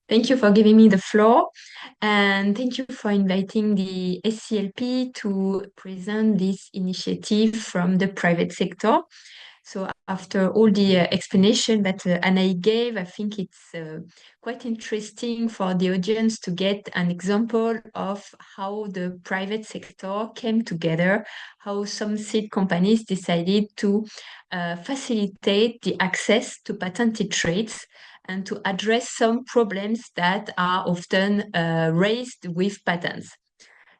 Thank you for giving me the floor, and thank you for inviting the ACLP to present this initiative from the private sector. So after all the explanation that Anna gave, I think it's quite interesting for the audience to get an example of how the private sector came together, how some seed companies decided to facilitate the access to patented traits and to address some problems that are often raised with patents.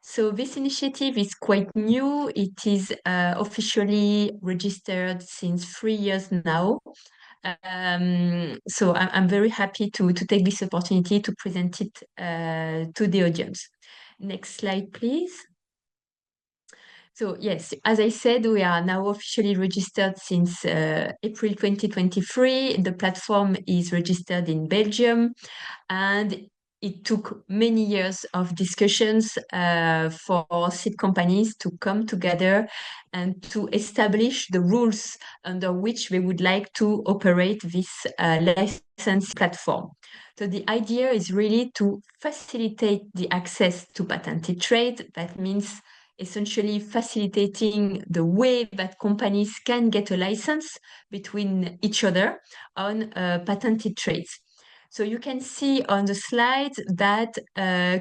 So this initiative is quite new. It is officially registered since 3 years now. So I'm very happy to take this opportunity to present it to the audience. Next slide, please. So yes, as I said, we are now officially registered since April 2023. The platform is registered in Belgium, and it took many years of discussions for seed companies to come together and to establish the rules under which they would like to operate this license platform. So the idea is really to facilitate the access to patented trade. That means essentially facilitating the way that companies can get a license between each other on patented traits. So you can see on the slide that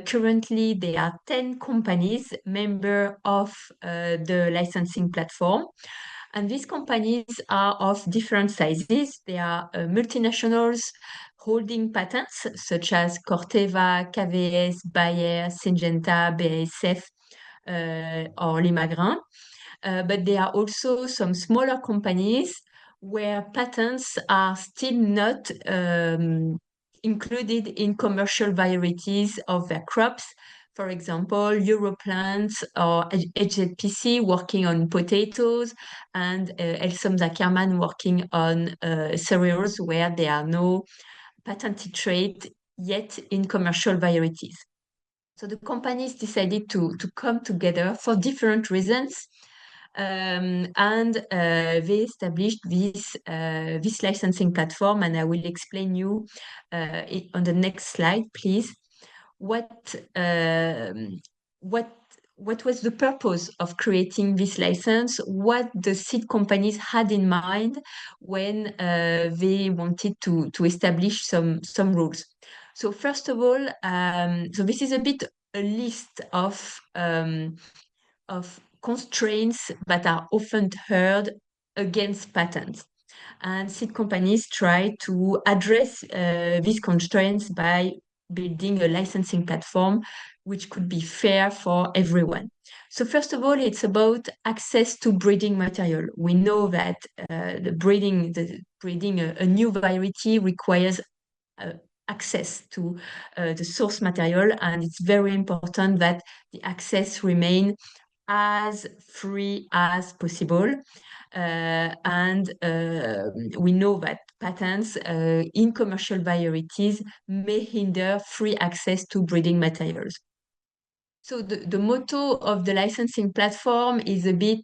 currently there are 10 companies member of the licensing platform. And these companies are of different sizes. They are multinationals holding patents such as Corteva, KVS, Bayer, Syngenta, BASF, or Limagrain. But there are also some smaller companies where patents are still not included in commercial varieties of their crops. For example, Europlants or HZPC working on potatoes, and Elsom Zackerman working on cereals where there are no patented traits yet in commercial varieties. So the companies decided to come together for different reasons. And they established this licensing platform, and I will explain you it on the next slide, please. What was the purpose of creating this license? What the seed companies had in mind when they wanted to establish some rules? So first of all, so this is a bit a list of constraints that are often heard against patents. And seed companies try to address these constraints by building a licensing platform which could be fair for everyone. So first of all, it's about access to breeding material. We know that breeding a new variety requires access to the source material, and it's very important that the access remain as free as possible. And we know that patents in commercial varieties may hinder free access to breeding materials. So the motto of the licensing platform is a bit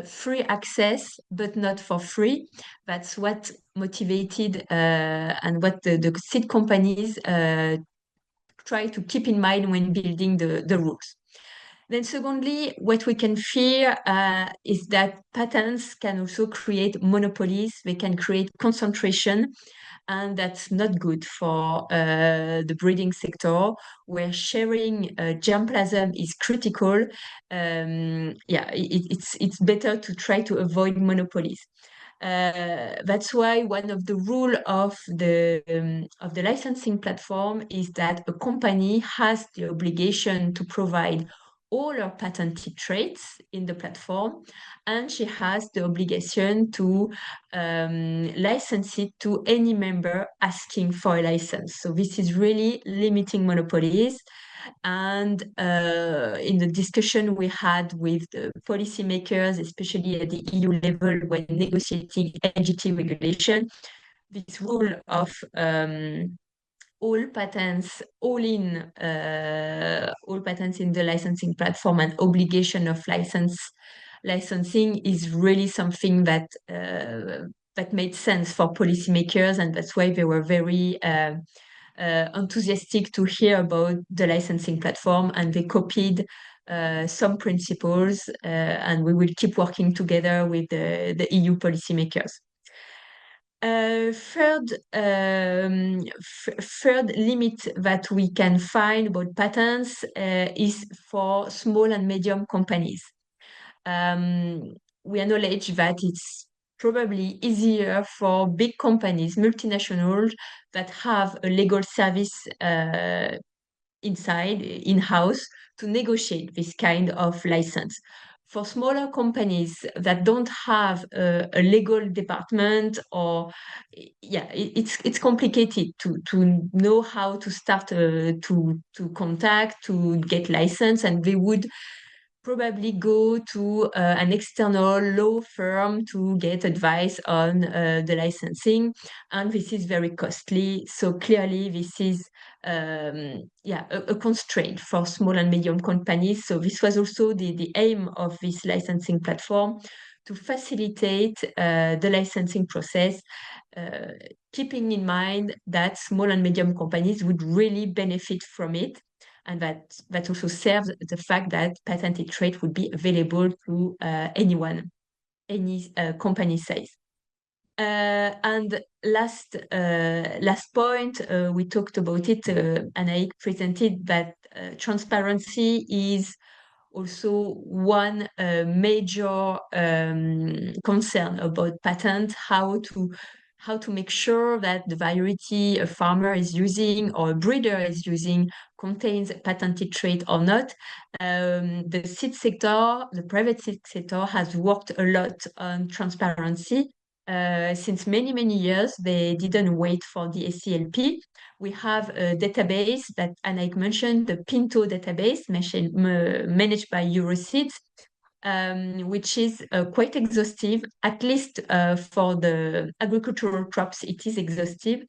free access, but not for free. That's what motivated and what the seed companies try to keep in mind when building the rules. Then secondly, what we can fear is that patents can also create monopolies. They can create concentration, and that's not good for the breeding sector, where sharing germplasm is critical. It's better to try to avoid monopolies. That's why one of the rule of the licensing platform is that a company has the obligation to provide all her patented traits in the platform, and she has the obligation to license it to any member asking for a license. So this is really limiting monopolies. And in the discussion we had with the policymakers, especially at the EU level when negotiating LGT regulation, this rule of all patents in the licensing platform and obligation of licensing is really something that that made sense for policymakers, and that's why they were very enthusiastic to hear about the licensing platform, and they copied some principles, and we will keep working together with the EU policymakers. Third limit that we can find about patents is for small and medium companies. We acknowledge that it's probably easier for big companies, multinationals, that have a legal service in-house, to negotiate this kind of license. For smaller companies that don't have a legal department, or it's complicated to know how to start to contact, to get license, and they would probably go to an external law firm to get advice on the licensing, and this is very costly. So clearly this is a constraint for small and medium companies. So this was also the aim of this licensing platform, to facilitate the licensing process, keeping in mind that small and medium companies would really benefit from it, and that also serves the fact that patented trait would be available to anyone, any company size. And last point, we talked about it, and I presented that transparency is also one major concern about patent, how to make sure that the variety a farmer is using or a breeder is using contains a patented trait or not. The seed sector, the private seed sector, has worked a lot on transparency. Since many years, they didn't wait for the ACLP. We have a database that Anaik mentioned, the PINTO database managed by Euroseeds, which is quite exhaustive, at least for the agricultural crops. It is exhaustive.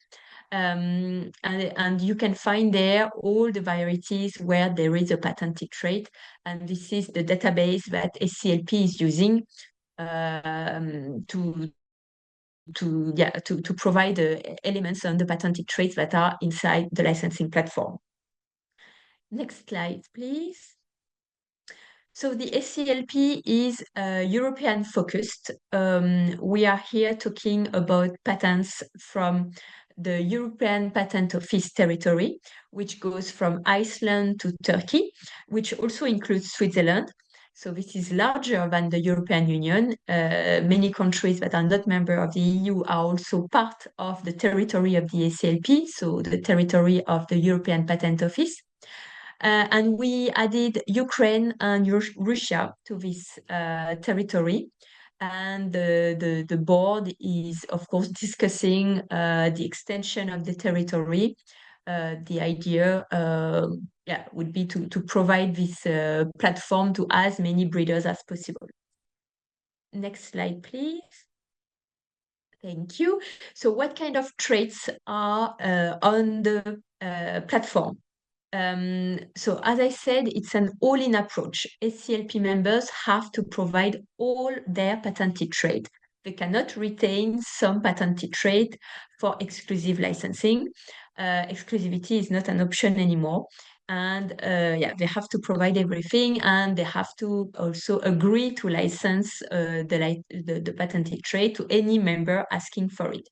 And you can find there all the varieties where there is a patented trait. And this is the database that ACLP is using to provide elements on the patented traits that are inside the licensing platform. Next slide, please. So the ACLP is European focused. We are here talking about patents from the European Patent Office territory, which goes from Iceland to Turkey, which also includes Switzerland. So this is larger than the European Union. Many countries that are not member of the EU are also part of the territory of the ACLP, so the territory of the European Patent Office. And we added Ukraine and Russia to this territory. And the board is, of course, discussing the extension of the territory. The idea would be to provide this platform to as many breeders as possible. Next slide, please. Thank you. So what kind of traits are on the platform? So as I said, it's an all-in approach. ACLP members have to provide all their patented traits. They cannot retain some patented trait for exclusive licensing. Exclusivity is not an option anymore. And they have to provide everything, and they have to also agree to license the patented trait to any member asking for it.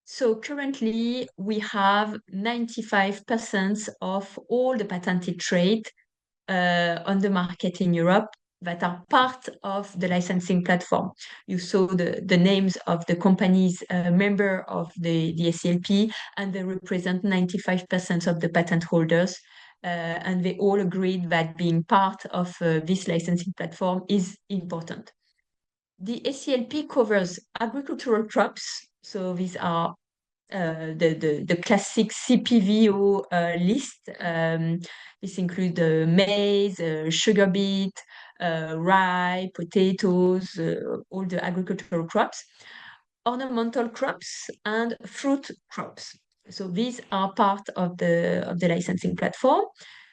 So currently, we have 95% of all the patented traits on the market in Europe that are part of the licensing platform. You saw the names of the companies member of the ACLP, and they represent 95% of the patent holders. And they all agreed that being part of this licensing platform is important. The ACLP covers agricultural crops. So these are the classic CPVO list. This includes maize, sugar beet, rye, potatoes, all the agricultural crops, ornamental crops, and fruit crops. So these are part of the licensing platform.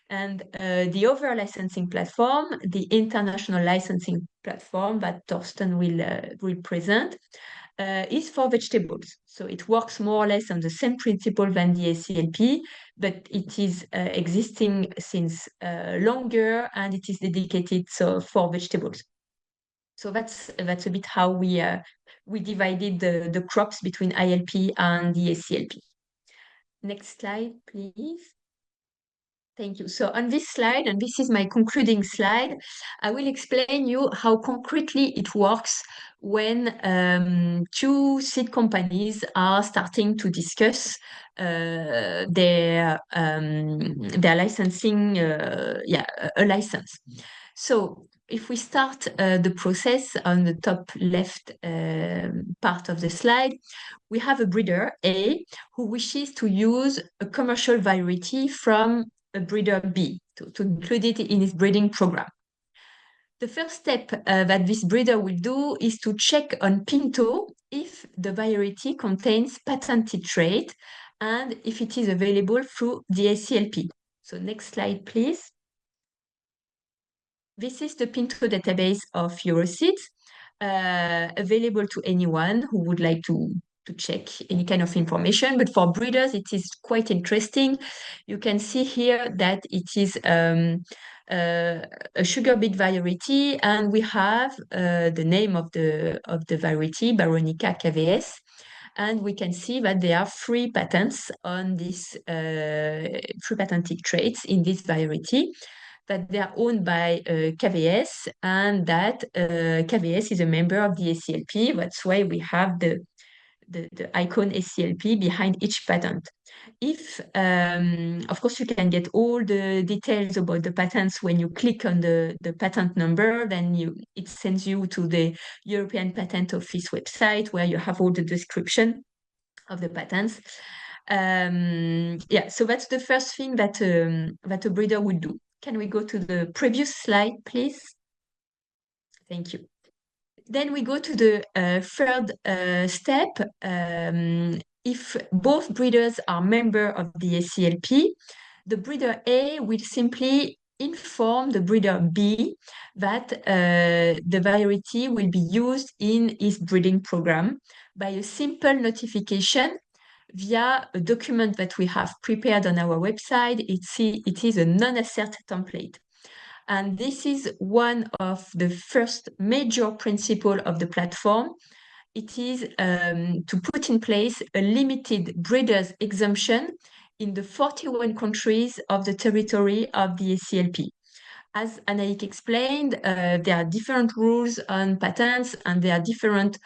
And the other licensing platform, the international licensing platform that Torsten will present, is for vegetables. So it works more or less on the same principle than the ACLP, but it is existing since longer, and it is dedicated for vegetables. So that's a bit how we divided the crops between ILP and the ACLP. Next slide, please. Thank you. So on this slide, and this is my concluding slide, I will explain you how concretely it works when two seed companies are starting to discuss their licensing, a license. So if we start the process on the top left part of the slide, we have a breeder A who wishes to use a commercial variety from a breeder B to include it in his breeding program. The first step that this breeder will do is to check on PINTO if the variety contains patented trait and if it is available through the ACLP. So next slide, please. This is the PINTO database of Euroseeds, available to anyone who would like to check any kind of information. But for breeders, it is quite interesting. You can see here that it is a sugar beet variety, and we have the name of the variety, Baronica KVS. And we can see that there are 3 patents on this 3 patented traits in this variety, that they are owned by KVS, and that KVS is a member of the ACLP. That's why we have the icon ACLP behind each patent. If, of course, you can get all the details about the patents when you click on the patent number, then it sends you to the European Patent Office website where you have all the description of the patents. So that's the first thing that a breeder would do. Can we go to the previous slide, please? Thank you. Then we go to the third step. If both breeders are member of the ACLP, the breeder A will simply inform the breeder B that the variety will be used in his breeding program by a simple notification via a document that we have prepared on our website. It is a non-assert template. And this is one of the first major principles of the platform. It is to put in place a limited breeders exemption in the 41 countries of the territory of the ACLP. As Anaïk explained, there are different rules on patents, and there are different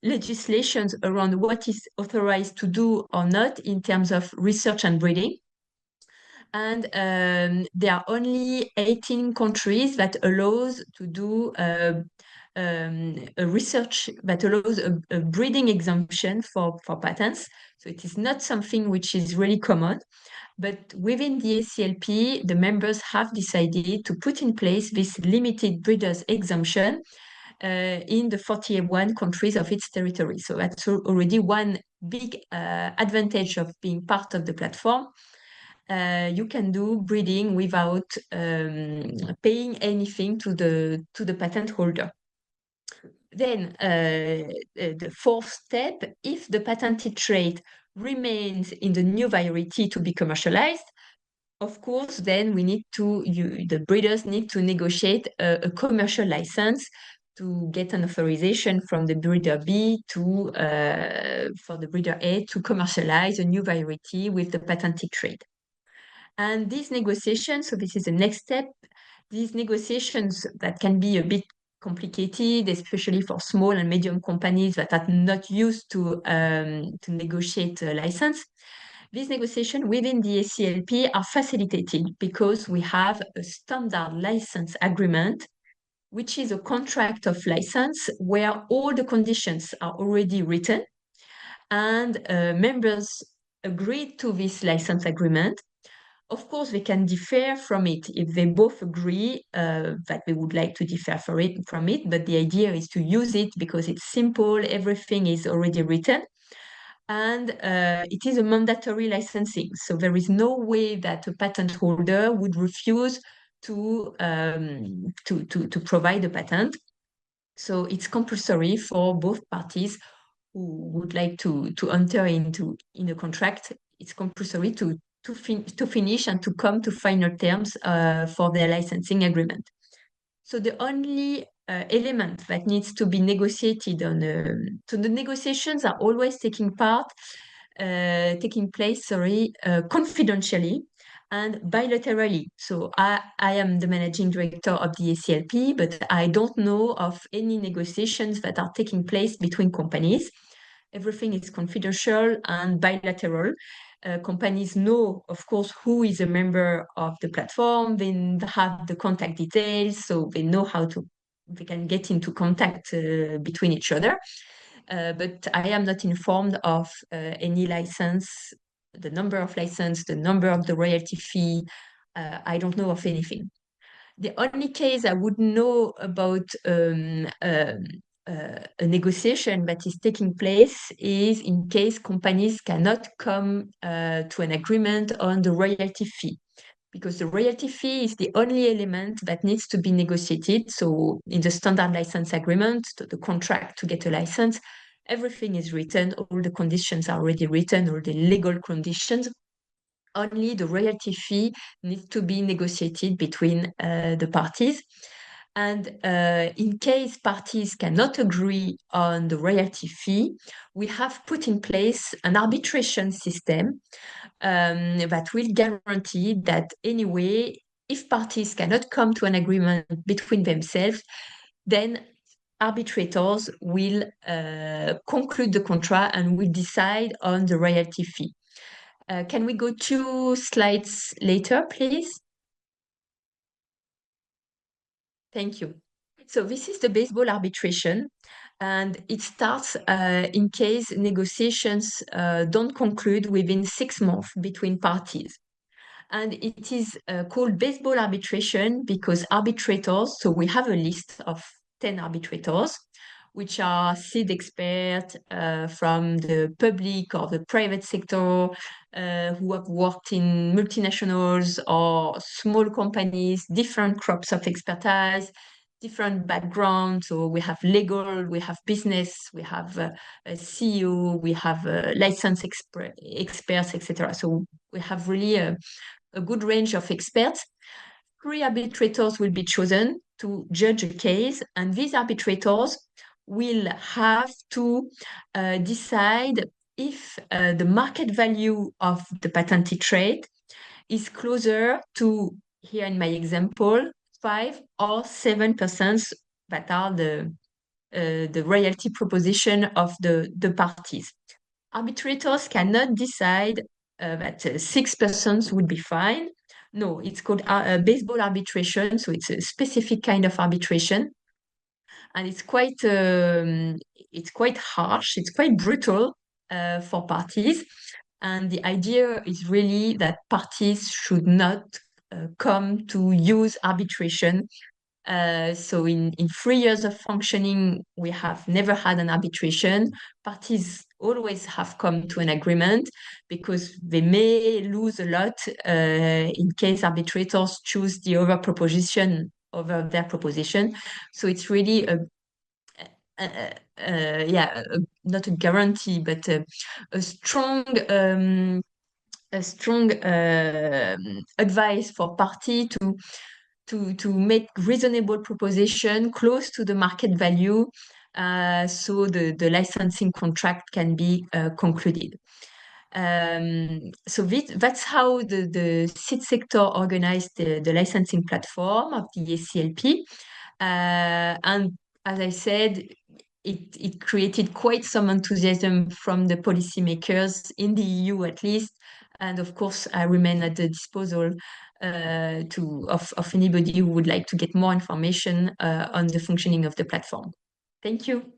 legislations around what is authorized to do or not in terms of research and breeding. And there are only 18 countries that allows to do a research that allows a breeding exemption for patents. So it is not something which is really common. But within the ACLP, the members have decided to put in place this limited breeders exemption in the 41 countries of its territory. So that's already one big advantage of being part of the platform. You can do breeding without paying anything to the patent holder. Then the fourth step, if the patented trait remains in the new variety to be commercialized, of course, then the breeders need to negotiate a commercial license to get an authorization from the breeder B for the breeder A to commercialize a new variety with the patented trait. And these negotiations, so this is the next step, these negotiations that can be a bit complicated, especially for small and medium companies that are not used to negotiate a license. These negotiations within the ACLP are facilitated because we have a standard license agreement, which is a contract of license where all the conditions are already written, and members agreed to this license agreement. Of course, they can differ from it if they both agree that they would like to differ from it, but the idea is to use it because it's simple, everything is already written, and it is a mandatory licensing. So there is no way that a patent holder would refuse to provide a patent. So it's compulsory for both parties who would like to enter in a contract. It's compulsory to finish and to come to final terms for their licensing agreement. So the only element that needs to be negotiated on, so the negotiations are always taking place, confidentially and bilaterally. So I am the managing director of the ACLP, but I don't know of any negotiations that are taking place between companies. Everything is confidential and bilateral. Companies know, of course, who is a member of the platform. They have the contact details, so they know they can get into contact between each other. But I am not informed of any license, the number of license, the number of the royalty fee. I don't know of anything. The only case I would know about a negotiation that is taking place is in case companies cannot come to an agreement on the royalty fee, because the royalty fee is the only element that needs to be negotiated. So in the standard license agreement, the contract to get a license, everything is written, all the conditions are already written, all the legal conditions. Only the royalty fee needs to be negotiated between the parties. And in case parties cannot agree on the royalty fee, we have put in place an arbitration system that will guarantee that anyway, if parties cannot come to an agreement between themselves, then arbitrators will conclude the contract and will decide on the royalty fee. Can we go 2 slides later, please? Thank you. So this is the baseball arbitration, and it starts in case negotiations don't conclude within 6 months between parties. And it is called baseball arbitration because arbitrators, so we have a list of 10 arbitrators, which are seed experts from the public or the private sector who have worked in multinationals or small companies, different crops of expertise, different backgrounds. So we have legal, we have business, we have a CEO, we have license experts, etc. So we have really a good range of experts. 3 arbitrators will be chosen to judge a case, and these arbitrators will have to decide if the market value of the patented trait is closer to, here in my example, 5 or 7% that are the royalty proposition of the parties. Arbitrators cannot decide that 6% would be fine. No, it's called baseball arbitration, so it's a specific kind of arbitration, and it's quite harsh, it's quite brutal for parties. And the idea is really that parties should not come to use arbitration. So in 3 years of functioning, we have never had an arbitration. Parties always have come to an agreement because they may lose a lot in case arbitrators choose the other proposition over their proposition. So it's really not a guarantee, but a strong advice for party to make reasonable proposition close to the market value, so the licensing contract can be concluded. So that's how the seed sector organized the licensing platform of the ACLP. And as I said, it created quite some enthusiasm from the policymakers in the EU at least. And of course, I remain at the disposal of anybody who would like to get more information on the functioning of the platform. Thank you.